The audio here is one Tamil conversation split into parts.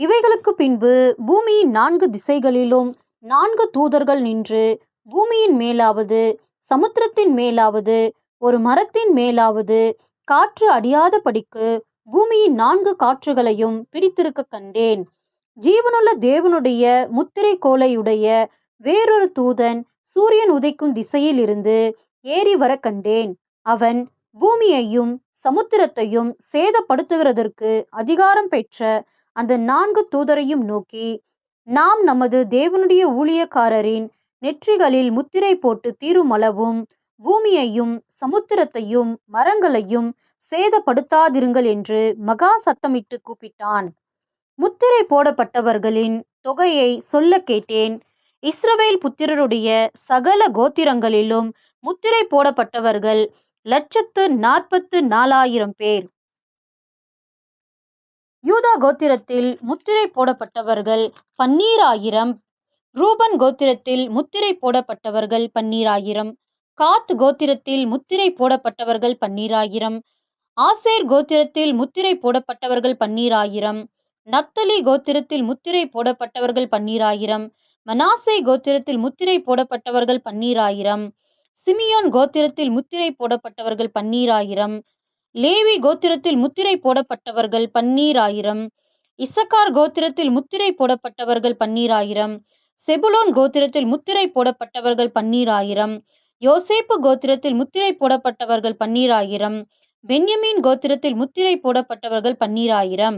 இவைகளுக்கு பின்பு பூமியின் 4 திசைகளிலும் 4 தூதர்கள் நின்று, பூமியின் மேலாவது சமுத்திரத்தின் மேலாவது ஒரு மரத்தின் மேலாவது காற்று அடியாதபடிக்கு பூமியின் 4 காற்றுகளையும் பிடித்திருக்க கண்டேன். ஜீவனுள்ள தேவனுடைய முத்திரை கோலையுடைய வேறொரு தூதன் சூரியன் உதைக்கும் திசையில் இருந்து ஏறி வர கண்டேன். அவன் பூமியையும் சமுத்திரத்தையும் சேதப்படுத்துகிறதற்கு அதிகாரம் பெற்ற அந்த 4 தூதரையும் நோக்கி, நாம் நமது தேவனுடைய ஊழியக்காரரின் நெற்றிகளில் முத்திரை போட்டு தீருமளவும் பூமியையும் சமுத்திரத்தையும் மரங்களையும் சேதப்படுத்தாதிருங்கள் என்று மகா சத்தமிட்டு கூப்பிட்டான். முத்திரை போடப்பட்டவர்களின் தொகையை சொல்ல கேட்டேன். இஸ்ரவேல் புத்திரருடைய சகல கோத்திரங்களிலும் முத்திரை போடப்பட்டவர்கள் 144,000 பேர். யூதா கோத்திரத்தில் முத்திரை போடப்பட்டவர்கள் 12,000. ரூபன் கோத்திரத்தில் முத்திரை போடப்பட்டவர்கள் 12,000. காத் கோத்திரத்தில் முத்திரை போடப்பட்டவர்கள் 12,000. ஆசேர் கோத்திரத்தில் முத்திரை போடப்பட்டவர்கள் 12,000. நப்தலி கோத்திரத்தில் முத்திரை போடப்பட்டவர்கள் 12,000. மனாசே கோத்திரத்தில் முத்திரை போடப்பட்டவர்கள் 12,000. சிமியோன் கோத்திரத்தில் முத்திரை போடப்பட்டவர்கள் 12,000. லேவி கோத்திரத்தில் முத்திரை போடப்பட்டவர்கள் 12,000. இசக்கார் கோத்திரத்தில் முத்திரை போடப்பட்டவர்கள் 12,000. செபுலோன் கோத்திரத்தில் முத்திரை போடப்பட்டவர்கள் 12,000. யோசேப்பு கோத்திரத்தில் முத்திரை போடப்பட்டவர்கள் 12,000. பென்யமீன் கோத்திரத்தில் முத்திரை போடப்பட்டவர்கள் 12,000.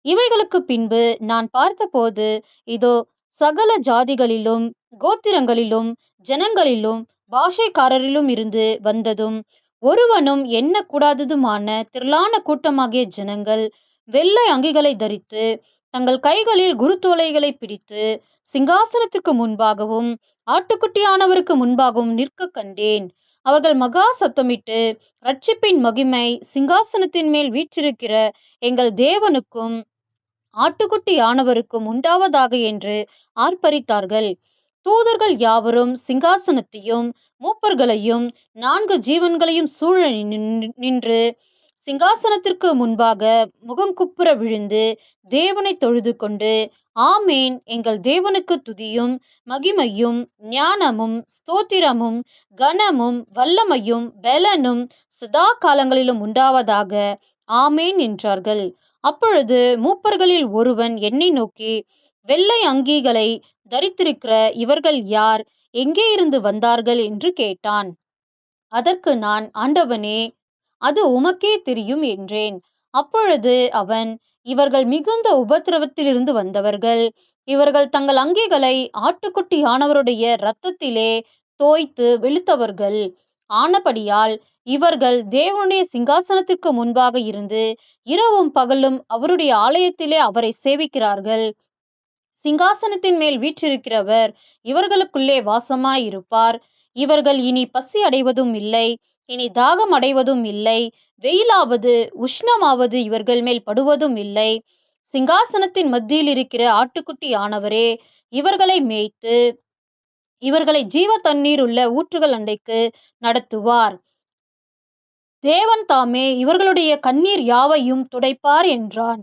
இவைகளுக்கு பின்பு நான் பார்த்தபோது, இதோ சகல ஜாதிகளிலும் கோத்திரங்களிலும் ஜனங்களிலும் பாஷைக்காரரிலும் இருந்து வந்ததும் ஒருவனும் எண்ணக்கூடாததுமான திரளான கூட்டமாகிய ஜனங்கள் வெள்ளை அங்கிகளை தரித்து தங்கள் கைகளில் குருத்தோலைகளை பிடித்து சிங்காசனத்திற்கு முன்பாகவும் ஆட்டுக்குட்டியானவருக்கு முன்பாகவும் நிற்க கண்டேன். அவர்கள் மகா சத்தமிட்டு, இரட்சிப்பின் மகிமை சிங்காசனத்தின் மேல் வீற்றிருக்கிற எங்கள் தேவனுக்கும் ஆட்டுக்குட்டியானவருக்கும் உண்டாவதாக என்று ஆர்ப்பரித்தார்கள். தூதர்கள் யாவரும் சிங்காசனத்தையும் மூப்பர்களையும் 4 ஜீவன்களையும் சூழ நின்று சிங்காசனத்திற்கு முன்பாக முகங்குப்புற விழுந்து தேவனை தொழுது கொண்டு, ஆமேன், எங்கள் தேவனுக்கு துதியும் மகிமையும் ஞானமும் ஸ்தோத்திரமும் கனமும் வல்லமையும் பெலனும் சதா காலங்களிலும் உண்டாவதாக, ஆமேன் என்றார்கள். அப்பொழுது மூப்பர்களில் ஒருவன் என்னை நோக்கி, வெள்ளை அங்கிகளை தரித்திருக்கிற இவர்கள் யார்? எங்கே இருந்து வந்தார்கள் என்று கேட்டான். அதற்கு நான், ஆண்டவனே, அது உமக்கே தெரியும் என்றேன். அப்பொழுது அவன், இவர்கள் மிகுந்த உபத்திரவத்திலிருந்து வந்தவர்கள். இவர்கள் தங்கள் அங்கிகளை ஆட்டுக்குட்டியானவருடைய இரத்தத்திலே தோய்த்து வெளுத்தவர்கள் ஆனபடியால் இவர்கள் தேவனுடைய சிங்காசனத்திற்கு முன்பாக இருந்து இரவும் பகலும் அவருடைய ஆலயத்திலே அவரை சேவிக்கிறார்கள். சிங்காசனத்தின் மேல் வீற்றிருக்கிறவர் இவர்களுக்குள்ளே வாசமாயிருப்பார். இவர்கள் இனி பசி அடைவதும் இல்லை, இனி தாகம் அடைவதும் இல்லை. வெயிலாவது உஷ்ணமாவது இவர்கள் மேல் படுவதும் இல்லை. சிங்காசனத்தின் மத்தியில் இருக்கிற ஆட்டுக்குட்டியானவரே இவர்களை மேய்த்து இவர்களை ஜீவ தண்ணீர் உள்ள ஊற்றுகள் அண்டைக்கு நடத்துவார். தேவன் தாமே இவர்களுடைய கண்ணீர் யாவையும் துடைப்பார் என்றான்.